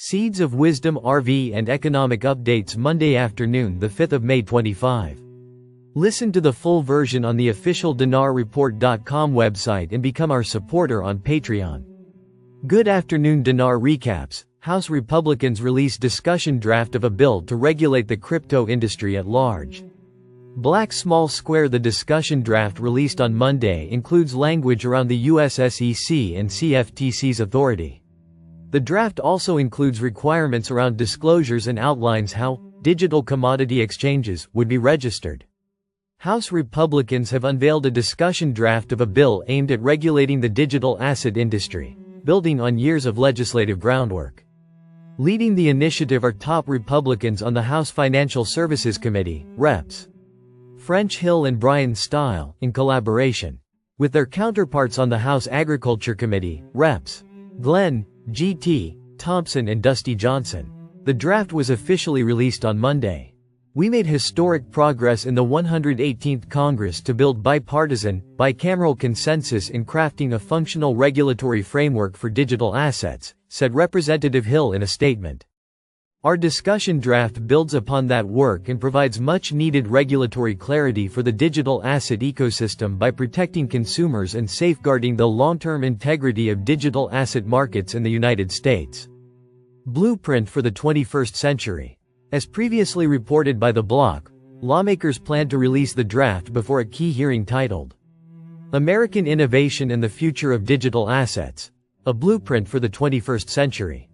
Seeds of Wisdom RV and Economic Updates Monday afternoon, the 5th of May 25. Listen to the full version on the official dinarreport.com website and become our supporter on Patreon. Good afternoon. Dinar recaps. House Republicans release discussion draft of a bill to regulate the crypto industry at large. Black small square. The discussion draft released on Monday includes language around the US SEC and CFTC's authority. The draft also includes requirements around disclosures and outlines how digital commodity exchanges would be registered. House Republicans have unveiled a discussion draft of a bill aimed at regulating the digital asset industry, building on years of legislative groundwork. Leading the initiative are top Republicans on the House Financial Services Committee, Reps. French Hill and Brian Stile, in collaboration with their counterparts on the House Agriculture Committee, Reps. Glenn, G.T. Thompson and Dusty Johnson. The draft was officially released on Monday. We made historic progress in the 118th Congress to build bipartisan, bicameral consensus in crafting a functional regulatory framework for digital assets, said Representative Hill in a statement. Our discussion draft builds upon that work and provides much-needed regulatory clarity for the digital asset ecosystem by protecting consumers and safeguarding the long-term integrity of digital asset markets in the United States. Blueprint for the 21st century. As previously reported by The Block, lawmakers plan to release the draft before a key hearing titled, "American Innovation and the Future of Digital Assets: A Blueprint for the 21st Century."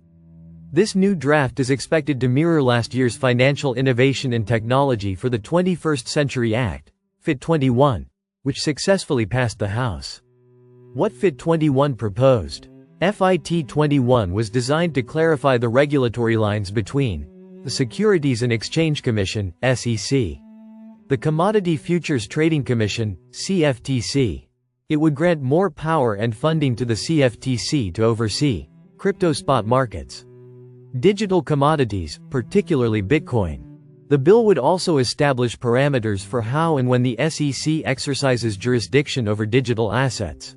This new draft is expected to mirror last year's Financial Innovation and Technology for the 21st Century Act, FIT21, which successfully passed the House. What FIT21 proposed? FIT21 was designed to clarify the regulatory lines between the Securities and Exchange Commission, SEC, the Commodity Futures Trading Commission, CFTC. It would grant more power and funding to the CFTC to oversee crypto spot markets. Digital commodities, particularly Bitcoin. The bill would also establish parameters for how and when the SEC exercises jurisdiction over digital assets.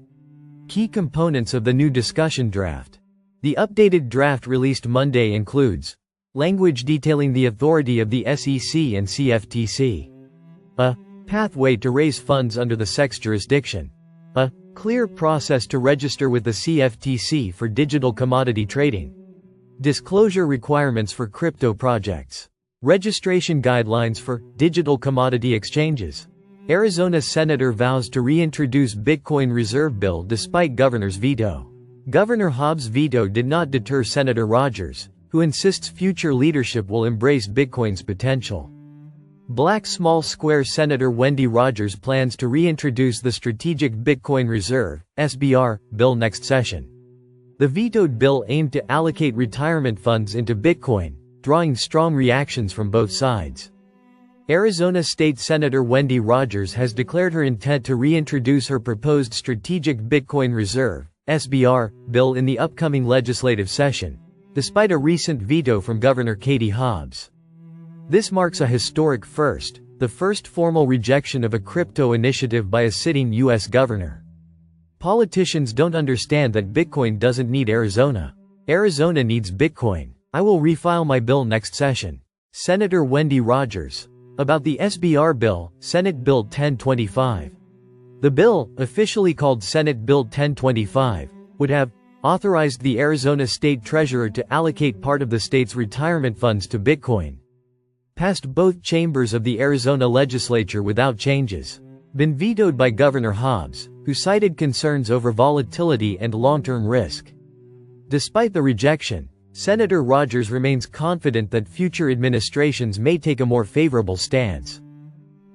Key components of the new discussion draft. The updated draft released Monday includes language detailing the authority of the SEC and CFTC, a pathway to raise funds under the SEC's jurisdiction, a clear process to register with the CFTC for digital commodity trading, disclosure requirements for crypto projects, registration guidelines for digital commodity exchanges. Arizona senator vows to reintroduce Bitcoin reserve bill despite governor's veto. Governor Hobbs' veto did not deter Senator Rogers, who insists future leadership will embrace Bitcoin's potential. Black small square. Senator Wendy Rogers plans to reintroduce the Strategic Bitcoin Reserve (SBR) bill next session. The vetoed bill aimed to allocate retirement funds into Bitcoin, drawing strong reactions from both sides. Arizona State Senator Wendy Rogers has declared her intent to reintroduce her proposed Strategic Bitcoin Reserve (SBR) bill in the upcoming legislative session, despite a recent veto from Governor Katie Hobbs. This marks a historic first, the first formal rejection of a crypto initiative by a sitting U.S. governor. Politicians don't understand that Bitcoin doesn't need Arizona. Arizona needs Bitcoin. I will refile my bill next session. Senator Wendy Rogers. About the SBR bill, Senate Bill 1025. The bill, officially called Senate Bill 1025, would have authorized the Arizona State Treasurer to allocate part of the state's retirement funds to Bitcoin. Passed both chambers of the Arizona legislature without changes. Been vetoed by Governor Hobbs, who cited concerns over volatility and long-term risk. Despite the rejection, Senator Rogers remains confident that future administrations may take a more favorable stance.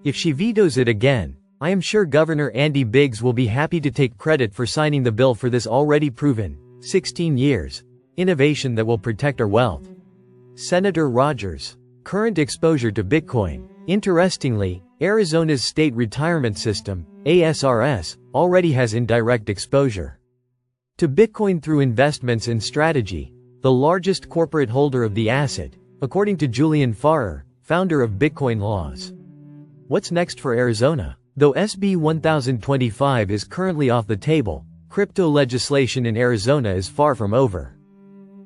If she vetoes it again, I am sure Governor Andy Biggs will be happy to take credit for signing the bill for this already proven, 16 years, innovation that will protect our wealth. Senator Rogers. Current exposure to Bitcoin. Interestingly, Arizona's state retirement system, ASRS, already has indirect exposure to Bitcoin through investments in Strategy, the largest corporate holder of the asset, according to Julian Farrer, founder of Bitcoin Laws. What's next for Arizona? Though SB 1025 is currently off the table, crypto legislation in Arizona is far from over.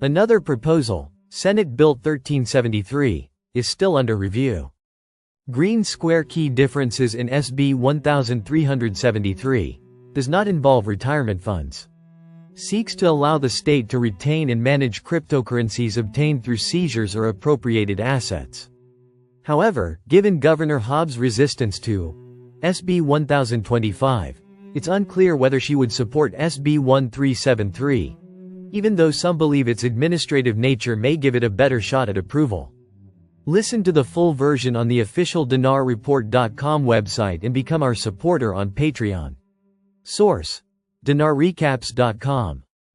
Another proposal, Senate Bill 1373, is still under review. Green Square key differences in SB 1373 does not involve retirement funds. Seeks to allow the state to retain and manage cryptocurrencies obtained through seizures or appropriated assets. However, given Governor Hobbs' resistance to SB 1025, it's unclear whether she would support SB 1373, even though some believe its administrative nature may give it a better shot at approval. Listen to the full version on the official dinarreport.com website and become our supporter on Patreon. Source: dinarrecaps.com